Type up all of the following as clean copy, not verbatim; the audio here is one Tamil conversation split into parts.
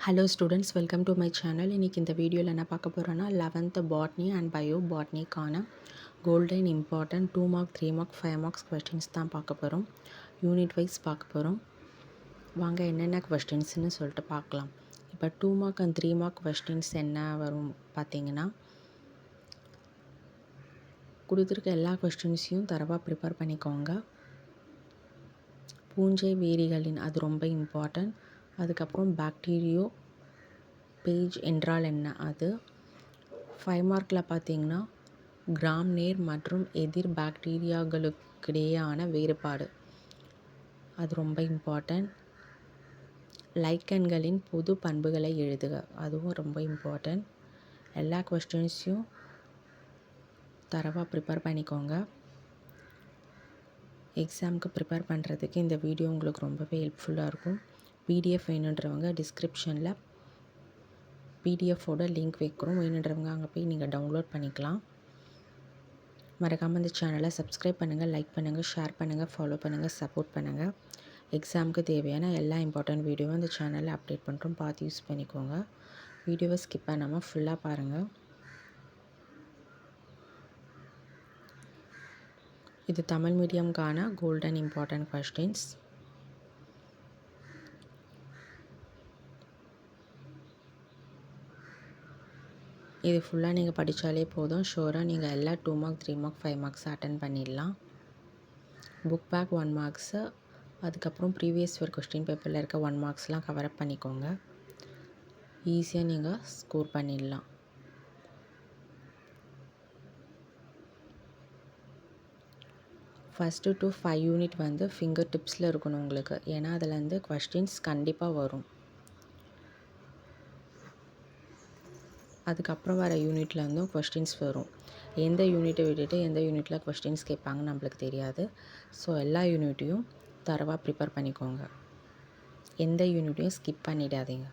Hello students, welcome to my channel. இன்னைக்கு இந்த வீடியோவில் என்ன பார்க்க போகிறோன்னா 11th botany and bio botany-க்கான golden important 2 mark 3 mark 5 marks questions தான் பார்க்க போகிறோம். யூனிட் வைஸ் பார்க்க போகிறோம். வாங்க என்னென்ன கொஸ்டின்ஸ்னு சொல்லிட்டு பார்க்கலாம். இப்போ 2 mark and 3 mark questions என்ன வரும் பார்த்தீங்கன்னா, கொடுத்துருக்க எல்லா கொஸ்டின்ஸையும் தரவாக ப்ரிப்பேர் பண்ணிக்கோங்க. பூஞ்சை வேரிகளின் அது ரொம்ப இம்பார்ட்டன்ட். அதுக்கப்புறம் பாக்டீரியோ பேஜ் என்றால் என்ன, அது 5 மார்க்கில் பார்த்தீங்கன்னா கிராம் நேர் மற்றும் எதிர் பாக்டீரியாக்களுக்கிடையேயான வேறுபாடு அது ரொம்ப இம்பார்ட்டன்ட். லைக்கன்களின் பொது பண்புகளை எழுதுக, அதுவும் ரொம்ப இம்பார்ட்டன்ட். எல்லா கொஸ்டின்ஸையும் தரவாக ப்ரிப்பேர் பண்ணிக்கோங்க. எக்ஸாமுக்கு ப்ரிப்பேர் பண்ணுறதுக்கு இந்த வீடியோ உங்களுக்கு ரொம்பவே ஹெல்ப்ஃபுல்லாக இருக்கும். பிடிஎஃப் வேணுன்றவங்க டிஸ்கிரிப்ஷனில் பிடிஎஃபோட லிங்க் வைக்கிறோம். வேணுன்றவங்க அங்கே போய் நீங்கள் டவுன்லோட் பண்ணிக்கலாம். மறக்காமல் இந்த சேனலை சப்ஸ்கிரைப் பண்ணுங்கள், லைக் பண்ணுங்கள், ஷேர் பண்ணுங்கள், ஃபாலோ பண்ணுங்கள், சப்போர்ட் பண்ணுங்கள். எக்ஸாமுக்கு தேவையான எல்லா இம்பார்ட்டன்ட் வீடியோவும் இந்த சேனலில் அப்டேட் பண்ணுறோம், பார்த்து யூஸ் பண்ணிக்கோங்க. வீடியோவை ஸ்கிப் பண்ணாமல் ஃபுல்லாக பாருங்கள். இது தமிழ் மீடியம்கான கோல்டன் இம்பார்ட்டன்ட் கொஸ்டின்ஸ். இது ஃபுல்லாக நீங்கள் படித்தாலே போதும், ஷோராக நீங்கள் எல்லா 2 mark 3 mark 5 marks அட்டன் பண்ணிடலாம். புக் பேக் 1 marks, அதுக்கப்புறம் ப்ரீவியஸ் இயர் கொஸ்டின் பேப்பரில் இருக்க 1 marksலாம் கவரப் பண்ணிக்கோங்க. ஈஸியாக நீங்கள் ஸ்கோர் பண்ணிடலாம். ஃபஸ்ட்டு டு 5 யூனிட் வந்து ஃபிங்கர் டிப்ஸில் இருக்கணும் உங்களுக்கு, ஏன்னா அதில் கொஸ்டின்ஸ் கண்டிப்பாக வரும். அதுக்கப்புறம் வர யூனிட்லேருந்து கொஸ்டின்ஸ் வரும். எந்த யூனிட்டை விட்டுட்டு எந்த யூனிட்டில் கொஸ்டின்ஸ் கேட்பாங்கன்னு நம்மளுக்கு தெரியாது. ஸோ எல்லா யூனிட்டையும் தரவாக ப்ரிப்பேர் பண்ணிக்கோங்க. எந்த யூனிட்டையும் ஸ்கிப் பண்ணிடாதீங்க.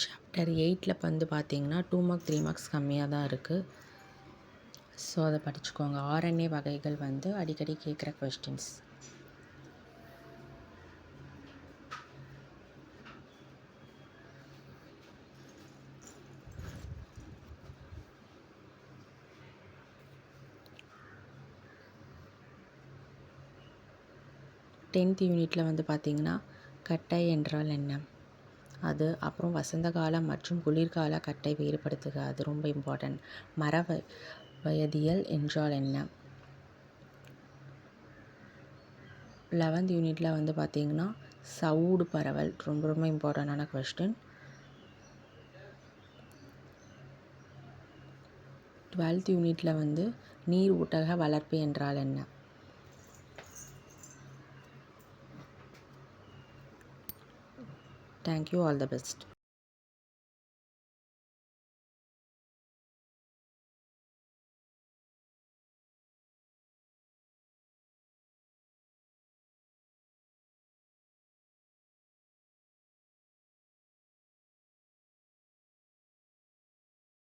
சாப்டர் 8 வந்து பார்த்தீங்கன்னா 2 mark 3 marks கம்மியாக தான் இருக்குது. ஸோ அதை படிச்சுக்கோங்க. ஆர்என்ஏ வகைகள் வந்து அடிக்கடி கேட்குற கொஸ்டின்ஸ். டென்த் யூனிட்டில் வந்து பார்த்திங்கன்னா கட்டை என்றால் என்ன, அது அப்புறம் வசந்த காலம் மற்றும் குளிர்கால கட்டை வேறுபடுத்துக, அது ரொம்ப இம்பார்ட்டன்ட். மர வயதியல் என்றால் என்ன. 11th யூனிட்டில் வந்து பார்த்திங்கன்னா சவுடு பரவல் ரொம்ப ரொம்ப இம்பார்ட்டண்டான கொஸ்டின். 12th யூனிட்டில் வந்து நீர் ஊட்டக வளர்ப்பு என்றால் என்ன. Thank you, all the best.